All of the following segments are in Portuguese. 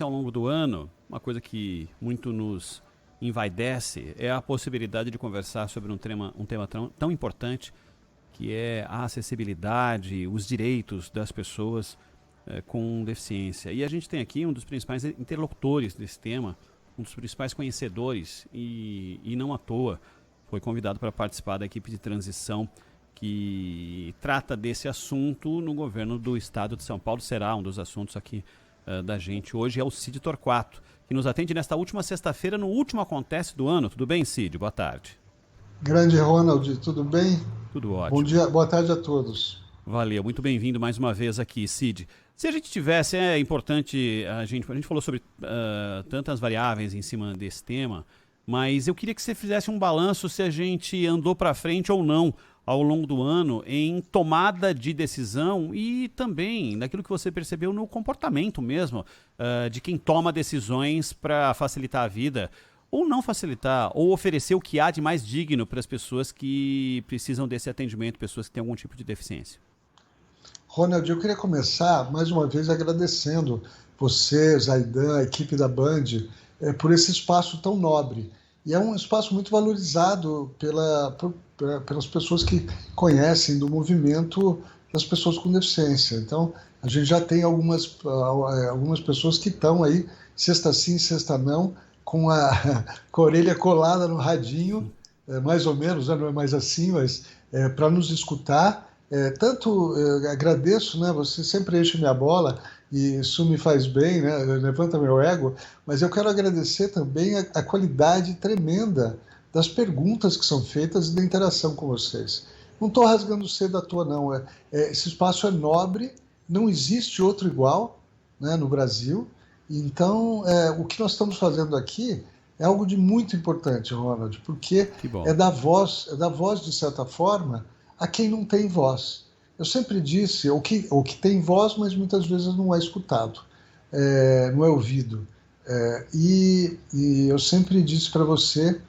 ao longo do ano, uma coisa que muito nos envaidece é a possibilidade de conversar sobre um tema tão importante, que é a acessibilidade, os direitos das pessoas com deficiência. E a gente tem aqui um dos principais interlocutores desse tema, um dos principais conhecedores, e não à toa foi convidado para participar da equipe de transição que trata desse assunto no governo do estado de São Paulo. Será um dos assuntos aqui da gente hoje, é o Cid Torquato, que nos atende nesta última sexta-feira, no último Acontece do ano. Tudo bem, Cid? Boa tarde. Grande Ronald, tudo bem? Tudo Bom ótimo. dia, boa tarde a todos. Valeu, muito bem-vindo mais uma vez aqui, Cid. Se a gente tivesse, é importante, a gente falou sobre tantas variáveis em cima desse tema, mas eu queria que você fizesse um balanço se a gente andou para frente ou não ao longo do ano em tomada de decisão e também daquilo que você percebeu no comportamento mesmo de quem toma decisões para facilitar a vida ou não facilitar, ou oferecer o que há de mais digno para as pessoas que precisam desse atendimento, pessoas que têm algum tipo de deficiência. Ronald, eu queria começar mais uma vez agradecendo você, Zaidan, a equipe da Band, por esse espaço tão nobre. E é um espaço muito valorizado pelas pessoas que conhecem do movimento das pessoas com deficiência. Então, a gente já tem algumas pessoas que estão aí, sexta sim, sexta não, com a orelha colada no radinho, mais ou menos, não é mais assim, mas para nos escutar. Agradeço, né? Você sempre enche minha bola e isso me faz bem, né? Levanta meu ego, mas eu quero agradecer também a qualidade tremenda das perguntas que são feitas e da interação com vocês. Não estou rasgando cedo à toa, não. Esse espaço é nobre, não existe outro igual, né, no Brasil. Então, o que nós estamos fazendo aqui é algo de muito importante, Ronald, porque é dar voz, de certa forma, a quem não tem voz. Eu sempre disse, o que tem voz, mas muitas vezes não é escutado, não é ouvido. E eu sempre disse para você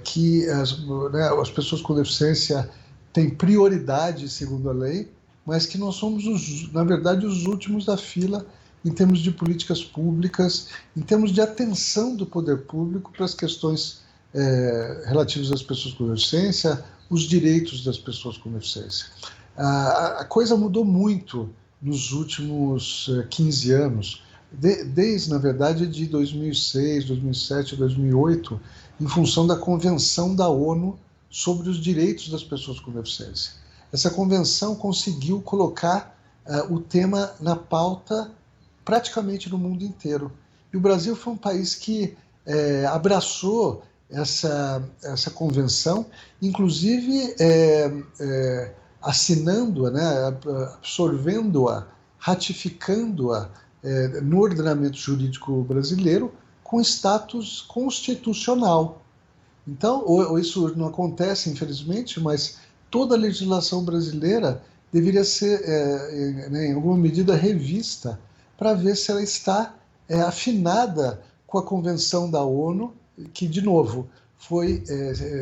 que as pessoas com deficiência têm prioridade, segundo a lei, mas que nós somos, na verdade, os últimos da fila em termos de políticas públicas, em termos de atenção do poder público para as questões relativas às pessoas com deficiência, os direitos das pessoas com deficiência. A coisa mudou muito nos últimos 15 anos, desde, na verdade, de 2006, 2007, 2008, em função da Convenção da ONU sobre os direitos das pessoas com deficiência. Essa convenção conseguiu colocar o tema na pauta praticamente no mundo inteiro. E o Brasil foi um país que abraçou essa convenção, inclusive assinando-a, né, absorvendo-a, ratificando-a no ordenamento jurídico brasileiro com status constitucional. Então, isso não acontece, infelizmente, mas toda a legislação brasileira deveria ser, em alguma medida, revista para ver se ela está afinada com a Convenção da ONU, que, de novo,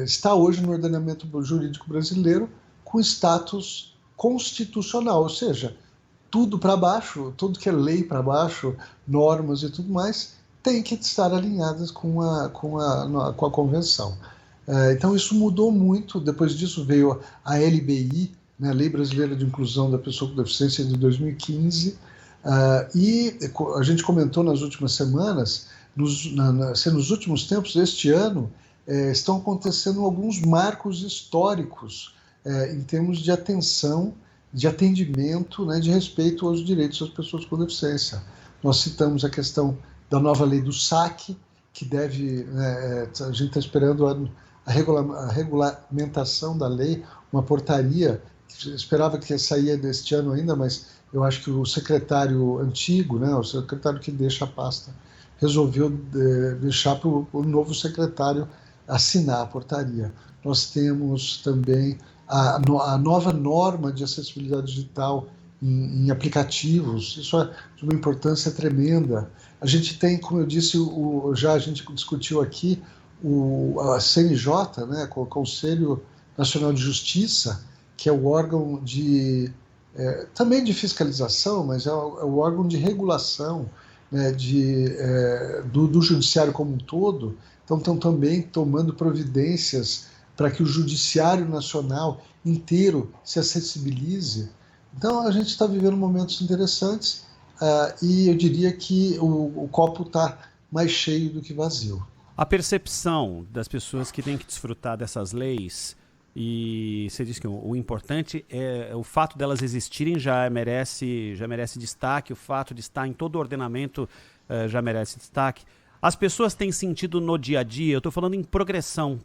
está hoje no ordenamento jurídico brasileiro com status constitucional, ou seja, tudo para baixo, tudo que é lei para baixo, normas e tudo mais, tem que estar alinhadas com a Convenção. Então isso mudou muito. Depois disso veio a LBI, né, a Lei Brasileira de Inclusão da Pessoa com Deficiência, de 2015, e a gente comentou nas últimas semanas, nos últimos tempos deste ano, estão acontecendo alguns marcos históricos em termos de atenção, de atendimento, né, de respeito aos direitos das pessoas com deficiência. Nós citamos a questão da nova lei do SAC, que deve, a gente está esperando a regulamentação da lei, uma portaria, que esperava que saía deste ano ainda, mas eu acho que o secretário antigo, né, o secretário que deixa a pasta, resolveu deixar para o novo secretário assinar a portaria. Nós temos também a nova norma de acessibilidade digital em aplicativos. Isso é de uma importância tremenda. A gente tem, como eu disse, a gente discutiu aqui, a CNJ, né, o Conselho Nacional de Justiça, que é o órgão também de fiscalização, mas é o órgão de regulação né, do judiciário como um todo, então estão também tomando providências para que o judiciário nacional inteiro se acessibilize. Então a gente está vivendo momentos interessantes e eu diria que o copo está mais cheio do que vazio. A percepção das pessoas que têm que desfrutar dessas leis, e você disse que o importante é o fato delas existirem já merece destaque, o fato de estar em todo o ordenamento já merece destaque. As pessoas têm sentido no dia a dia, eu estou falando em progressão,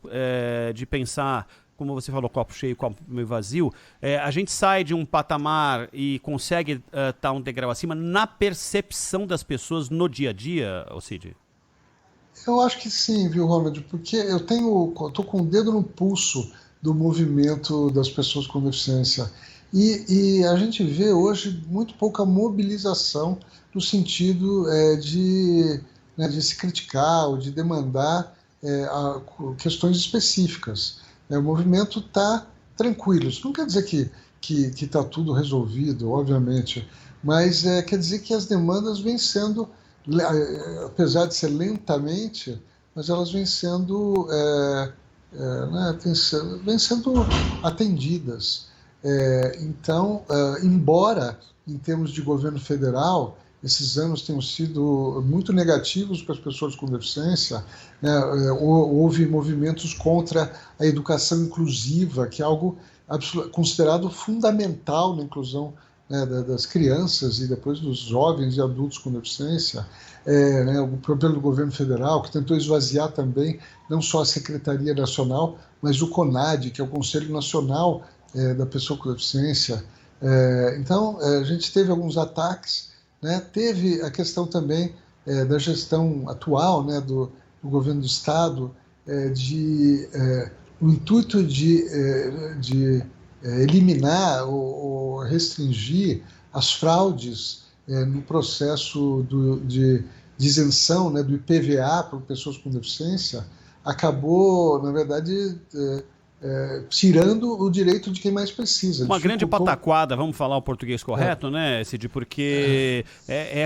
de pensar, como você falou, copo cheio, copo meio vazio, a gente sai de um patamar e consegue estar um degrau acima na percepção das pessoas no dia a dia, Cid? Eu acho que sim, viu, Ronald? Porque eu estou com o dedo no pulso do movimento das pessoas com deficiência. E a gente vê hoje muito pouca mobilização no sentido de se criticar ou de demandar questões específicas. O movimento está tranquilo. Isso não quer dizer que está tudo resolvido, obviamente, mas quer dizer que as demandas vêm sendo, apesar de ser lentamente, mas elas vêm sendo, vêm sendo atendidas. Então, embora em termos de governo federal esses anos tenham sido muito negativos para as pessoas com deficiência, né, houve movimentos contra a educação inclusiva, que é algo considerado fundamental na inclusão, né, das crianças e depois dos jovens e adultos com deficiência, né, pelo governo federal, que tentou esvaziar também não só a Secretaria Nacional, mas o CONAD, que é o Conselho Nacional da Pessoa com Deficiência. Então, a gente teve alguns ataques, né? Teve a questão também da gestão atual, né, do governo do Estado, o intuito de eliminar ou restringir as fraudes no processo de isenção, né, do IPVA para pessoas com deficiência, acabou, na verdade, tirando o direito de quem mais precisa. Uma grande pataquada, vamos falar o português correto, né, Cid? Porque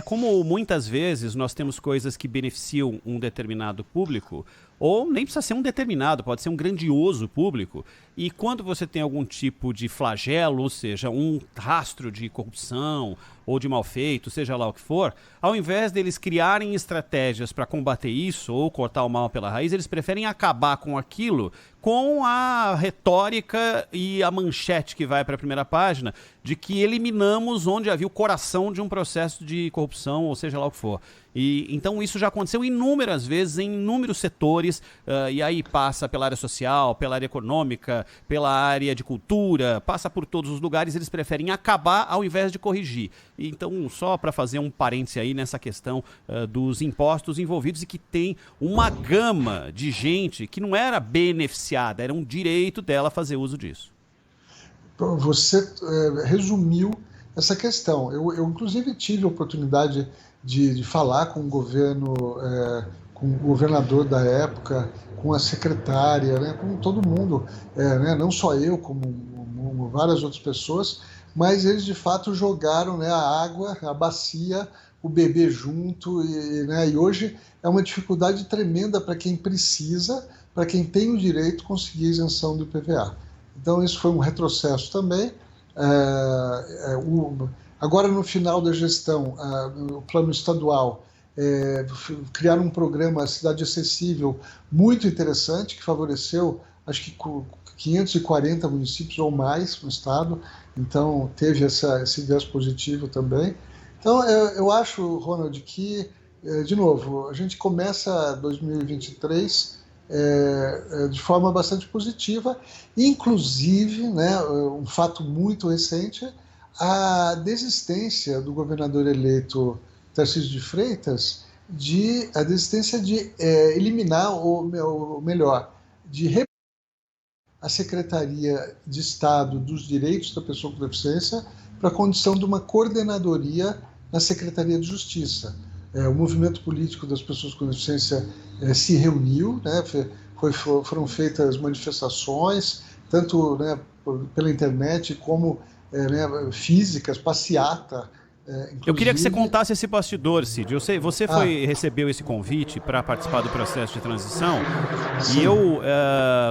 como muitas vezes nós temos coisas que beneficiam um determinado público, ou nem precisa ser um determinado, pode ser um grandioso público, e quando você tem algum tipo de flagelo, ou seja, um rastro de corrupção ou de mal feito, seja lá o que for, ao invés deles criarem estratégias para combater isso ou cortar o mal pela raiz, eles preferem acabar com aquilo com a retórica e a manchete que vai para a primeira página de que eliminamos onde havia o coração de um processo de corrupção, ou seja lá o que for. E então isso já aconteceu inúmeras vezes em inúmeros setores, e aí passa pela área social, pela área econômica, pela área de cultura, passa por todos os lugares, eles preferem acabar ao invés de corrigir. Então, só para fazer um parêntese aí nessa questão dos impostos envolvidos, e que tem uma gama de gente que não era beneficiada, era um direito dela fazer uso disso. Você resumiu essa questão. Eu inclusive tive a oportunidade de falar com o governo, com o governador da época, com a secretária, né, com todo mundo, né, não só eu, como várias outras pessoas, mas eles de fato jogaram, né, a água, a bacia, o bebê junto, e hoje é uma dificuldade tremenda para quem precisa, para quem tem o direito, conseguir a isenção do IPVA. Então isso foi um retrocesso também. Agora no final da gestão, no plano estadual, criaram um programa Cidade Acessível muito interessante, que favoreceu, acho que 540 municípios ou mais no estado, então teve esse viés positivo também. Então eu acho, Ronald, que, de novo, a gente começa 2023 de forma bastante positiva, inclusive, né, um fato muito recente, a desistência do governador eleito Tarcísio de Freitas, a desistência de eliminar, ou melhor, de a Secretaria de Estado dos Direitos da Pessoa com Deficiência para a condição de uma coordenadoria na Secretaria de Justiça. O movimento político das pessoas com deficiência se reuniu, né, foram feitas manifestações, tanto, né, pela internet como, né, físicas, passeata, Eu queria que você inclusive... contasse esse bastidor, Cid. Eu sei, você recebeu esse convite para participar do processo de transição e Sim. eu,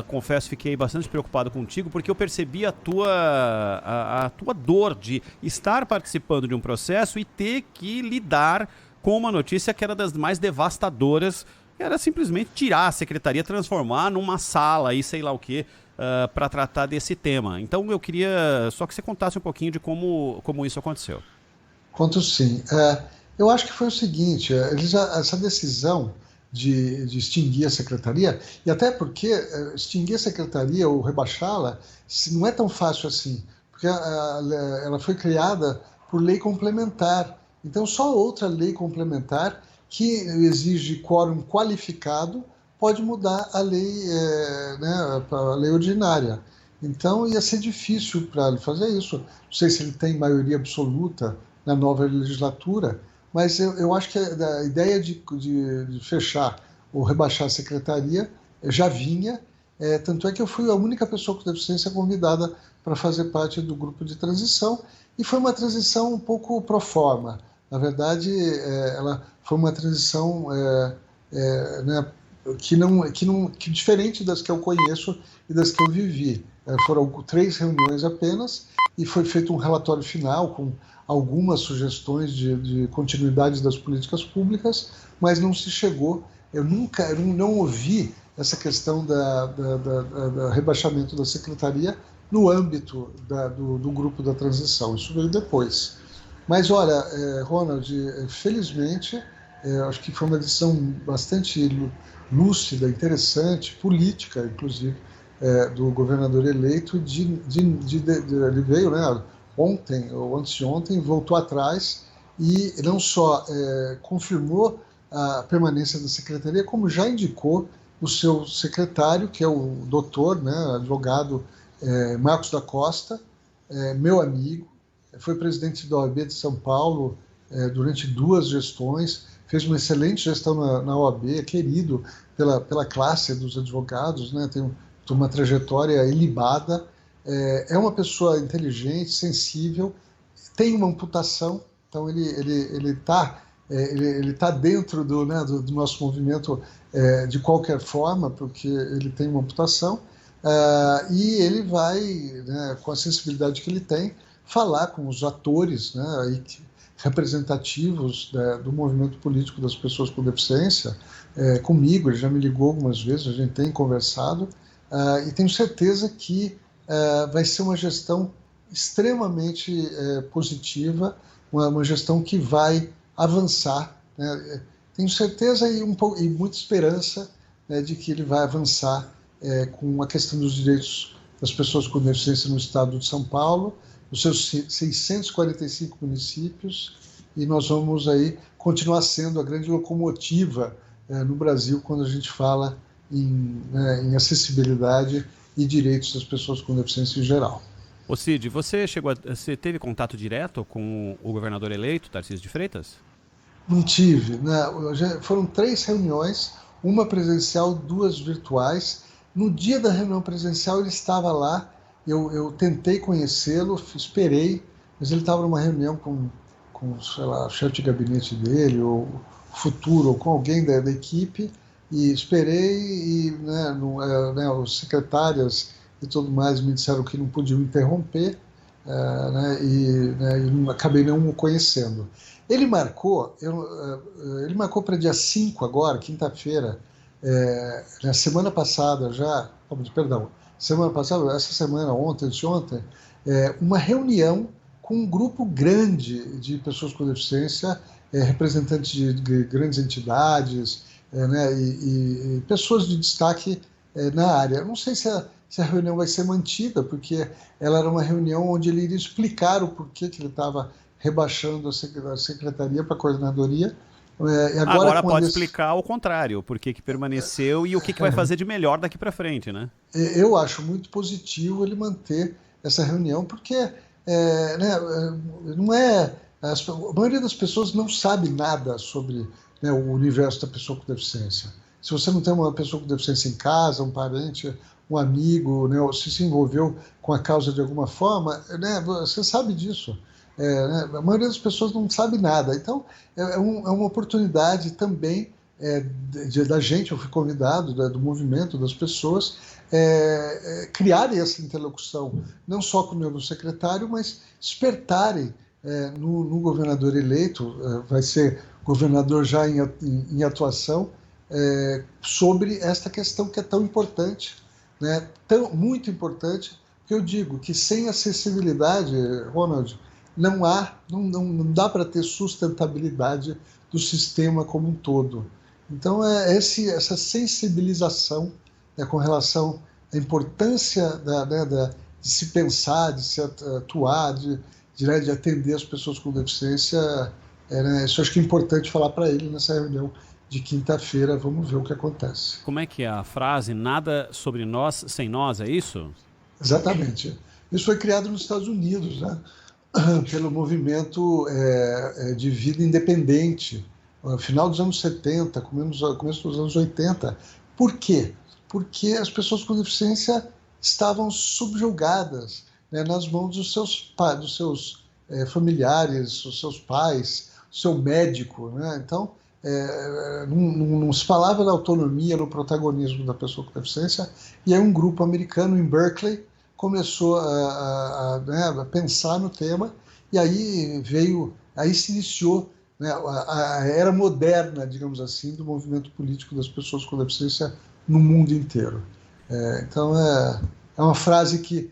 confesso, fiquei bastante preocupado contigo porque eu percebi a tua dor de estar participando de um processo e ter que lidar com uma notícia que era das mais devastadoras, que era simplesmente tirar a secretaria, transformar numa sala e sei lá o quê, para tratar desse tema. Então eu queria só que você contasse um pouquinho de como isso aconteceu. Conto sim. Eu acho que foi o seguinte, essa decisão de extinguir a secretaria, e até porque extinguir a secretaria ou rebaixá-la não é tão fácil assim, porque ela foi criada por lei complementar. Então, só outra lei complementar que exige quórum qualificado pode mudar a lei, né, a lei ordinária. Então, ia ser difícil para ele fazer isso. Não sei se ele tem maioria absoluta na nova legislatura, mas eu acho que a ideia de fechar ou rebaixar a secretaria já vinha, tanto é que eu fui a única pessoa com deficiência convidada para fazer parte do grupo de transição, e foi uma transição um pouco pro forma. Na verdade, ela foi uma transição né, que diferente das que eu conheço e das que eu vivi. Foram 3 reuniões apenas, e foi feito um relatório final com algumas sugestões de continuidade das políticas públicas, mas não se chegou. Eu não ouvi essa questão do rebaixamento da secretaria no âmbito do grupo da transição. Isso veio depois. Mas olha, Ronald, felizmente, acho que foi uma decisão bastante lúcida, interessante, política, inclusive, do governador eleito. Ele veio, né, ontem ou anteontem, voltou atrás e não só confirmou a permanência da secretaria, como já indicou o seu secretário, que é o doutor, né, advogado Marcos da Costa, meu amigo, foi presidente da OAB de São Paulo durante 2 gestões, fez uma excelente gestão na OAB, é querido pela classe dos advogados, né, tem uma trajetória ilibada, é uma pessoa inteligente, sensível, tem uma amputação, então ele tá dentro do nosso movimento de qualquer forma, porque ele tem uma amputação, e ele vai, né, com a sensibilidade que ele tem, falar com os atores, né, representativos do movimento político das pessoas com deficiência, comigo. Ele já me ligou algumas vezes, a gente tem conversado, e tenho certeza que vai ser uma gestão extremamente positiva, uma gestão que vai avançar, né? Tenho certeza e muita esperança, né, de que ele vai avançar com a questão dos direitos das pessoas com deficiência no estado de São Paulo, nos seus 645 municípios, e nós vamos aí continuar sendo a grande locomotiva no Brasil quando a gente fala em acessibilidade e direitos das pessoas com deficiência em geral. Ô Cid, você teve contato direto com o governador eleito, Tarcísio de Freitas? Não tive, né? Foram 3 reuniões, uma presencial, 2 virtuais. No dia da reunião presencial ele estava lá, eu tentei conhecê-lo, esperei, mas ele estava numa reunião com sei lá, o chefe de gabinete dele, ou futuro, ou com alguém da equipe, e esperei, e os secretárias e tudo mais me disseram que não podiam interromper, e acabei não o conhecendo. Ele marcou para dia 5 agora, quinta-feira, na semana passada essa semana, ontem, anteontem, uma reunião com um grupo grande de pessoas com deficiência, representantes de grandes entidades, e pessoas de destaque na área. Não sei se a reunião vai ser mantida, porque ela era uma reunião onde ele iria explicar o porquê que ele estava rebaixando a secretaria para a coordenadoria. Agora pode explicar o contrário, por que permaneceu e o que vai fazer de melhor daqui para frente, né? Eu acho muito positivo ele manter essa reunião, porque não é... A maioria das pessoas não sabe nada sobre, né, o universo da pessoa com deficiência. Se você não tem uma pessoa com deficiência em casa, um parente, um amigo, né, ou se envolveu com a causa de alguma forma, né, você sabe disso. A maioria das pessoas não sabe nada. Então, é uma oportunidade também da gente, eu fui convidado, do movimento, das pessoas, criarem essa interlocução, não só com o novo secretário, mas despertarem no governador eleito, vai ser governador já em atuação, sobre esta questão que é tão importante, né? Muito importante, que eu digo que sem acessibilidade, Ronald, não dá para ter sustentabilidade do sistema como um todo. Então, essa sensibilização, né, com relação à importância de se pensar, de se atuar, de atender as pessoas com deficiência, né, isso eu acho que é importante falar para ele nessa reunião de quinta-feira. Vamos ver o que acontece. Como é que é a frase? Nada sobre nós sem nós, é isso? Exatamente. Isso foi criado nos Estados Unidos, né, pelo movimento de vida independente, no final dos anos 70, começo dos anos 80. Por quê? Porque as pessoas com deficiência estavam subjugadas, né, nas mãos dos seus familiares, dos seus pais, do seu médico, né? Então, não se falava da autonomia, no protagonismo da pessoa com deficiência, e aí um grupo americano em Berkeley começou a pensar no tema, e aí se iniciou, né, a era moderna, digamos assim, do movimento político das pessoas com deficiência no mundo inteiro. Então, é uma frase que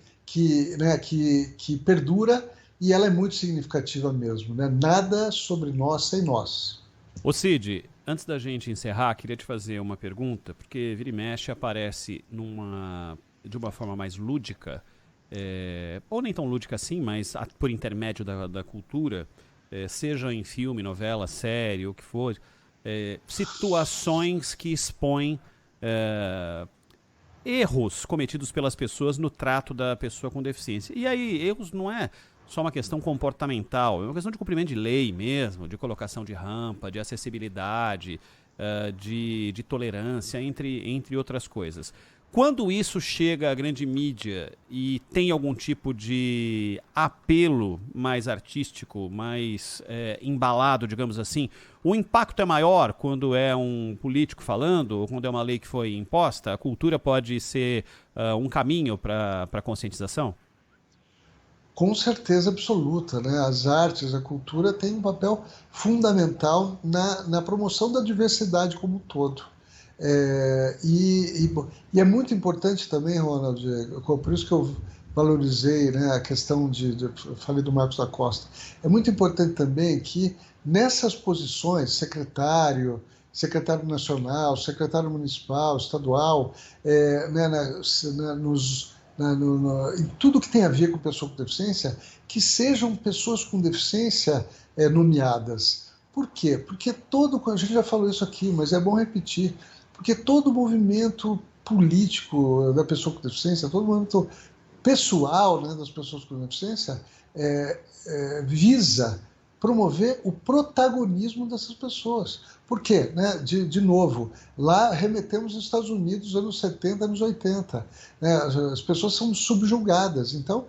perdura, e ela é muito significativa mesmo, né? Nada sobre nós sem nós. Ô Cid, antes da gente encerrar, queria te fazer uma pergunta, porque vira e mexe aparece de uma forma mais lúdica, ou nem tão lúdica assim, mas por intermédio da cultura, seja em filme, novela, série, o que for, situações que expõem erros cometidos pelas pessoas no trato da pessoa com deficiência. E aí, erros não é só uma questão comportamental, é uma questão de cumprimento de lei mesmo, de colocação de rampa, de acessibilidade, de tolerância, entre outras coisas. Quando isso chega à grande mídia e tem algum tipo de apelo mais artístico, mais embalado, digamos assim, o impacto é maior quando é um político falando ou quando é uma lei que foi imposta? A cultura pode ser um caminho para a conscientização? Com certeza absoluta, né? As artes, a cultura têm um papel fundamental na promoção da diversidade como um todo. E é muito importante também, Ronald, por isso que eu valorizei, né, a questão eu falei do Marcos da Costa. É muito importante também que nessas posições, secretário nacional, secretário municipal, estadual, né, em tudo que tem a ver com pessoa com deficiência, que sejam pessoas com deficiência nomeadas. Por quê? Porque a gente já falou isso aqui, mas é bom repetir, porque todo movimento político da pessoa com deficiência, todo movimento pessoal, né, das pessoas com deficiência, visa promover o protagonismo dessas pessoas. Por quê? Né? De novo, lá remetemos aos Estados Unidos, anos 70, anos 80. Né? As pessoas são subjugadas. Então,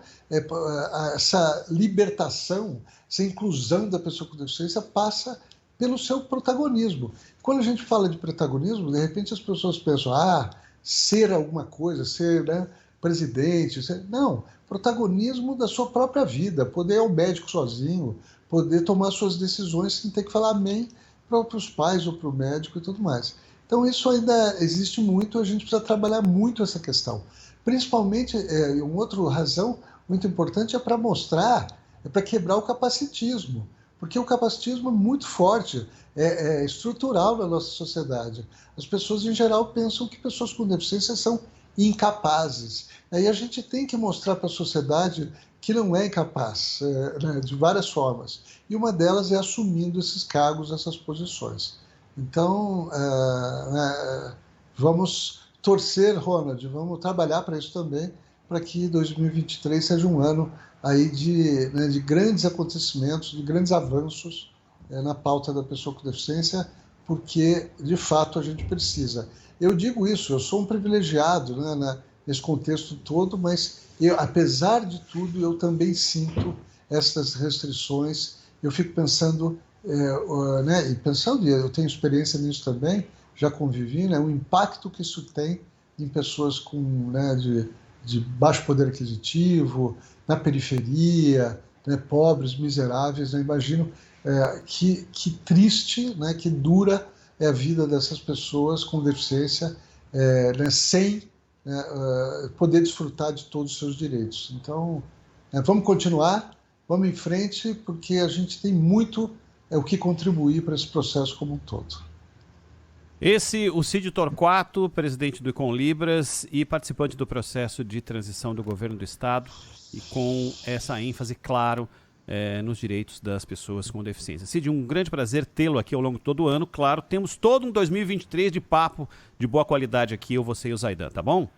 essa libertação, essa inclusão da pessoa com deficiência passa pelo seu protagonismo. Quando a gente fala de protagonismo, de repente as pessoas pensam, ser alguma coisa, ser, né, presidente. Não, protagonismo da sua própria vida, poder ir ao médico sozinho, poder tomar suas decisões sem ter que falar amém para os pais ou para o médico e tudo mais. Então isso ainda existe muito, a gente precisa trabalhar muito essa questão. Principalmente, uma outra razão muito importante é para mostrar, para quebrar o capacitismo. Porque o capacitismo é muito forte, é estrutural na nossa sociedade. As pessoas, em geral, pensam que pessoas com deficiência são incapazes. Aí a gente tem que mostrar para a sociedade que não é incapaz, né, de várias formas. E uma delas é assumindo esses cargos, essas posições. Então, vamos torcer, Ronald, vamos trabalhar para isso também, para que 2023 seja um ano aí de grandes acontecimentos, de grandes avanços na pauta da pessoa com deficiência, porque, de fato, a gente precisa. Eu digo isso, eu sou um privilegiado, né, nesse contexto todo, mas apesar de tudo, eu também sinto essas restrições, eu fico pensando, né, e pensando, e eu tenho experiência nisso também, já convivi, né, o impacto que isso tem em pessoas com, né, de baixo poder aquisitivo, na periferia, né, pobres, miseráveis. Eu imagino que triste, né, que dura é a vida dessas pessoas com deficiência, né, sem poder desfrutar de todos os seus direitos. Então, vamos continuar, vamos em frente, porque a gente tem muito o que contribuir para esse processo como um todo. O Cid Torquato, presidente do Econlibras e participante do processo de transição do governo do Estado, e com essa ênfase, claro, nos direitos das pessoas com deficiência. Cid, um grande prazer tê-lo aqui ao longo de todo o ano. Claro, temos todo um 2023 de papo de boa qualidade aqui, eu, você e o Zaidan, tá bom?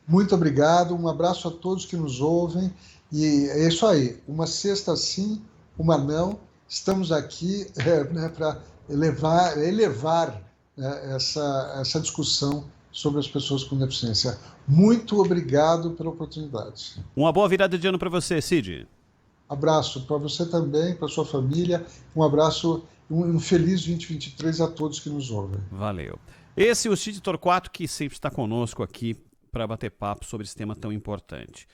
Muito obrigado, um abraço a todos que nos ouvem, e é isso aí, uma sexta sim, uma não, estamos aqui né, para elevar né, essa discussão sobre as pessoas com deficiência. Muito obrigado pela oportunidade. Uma boa virada de ano para você, Cid. Abraço para você também, para sua família, um abraço, um feliz 2023 a todos que nos ouvem. Valeu. Esse é o Cid Torquato, que sempre está conosco aqui para bater papo sobre esse tema tão importante.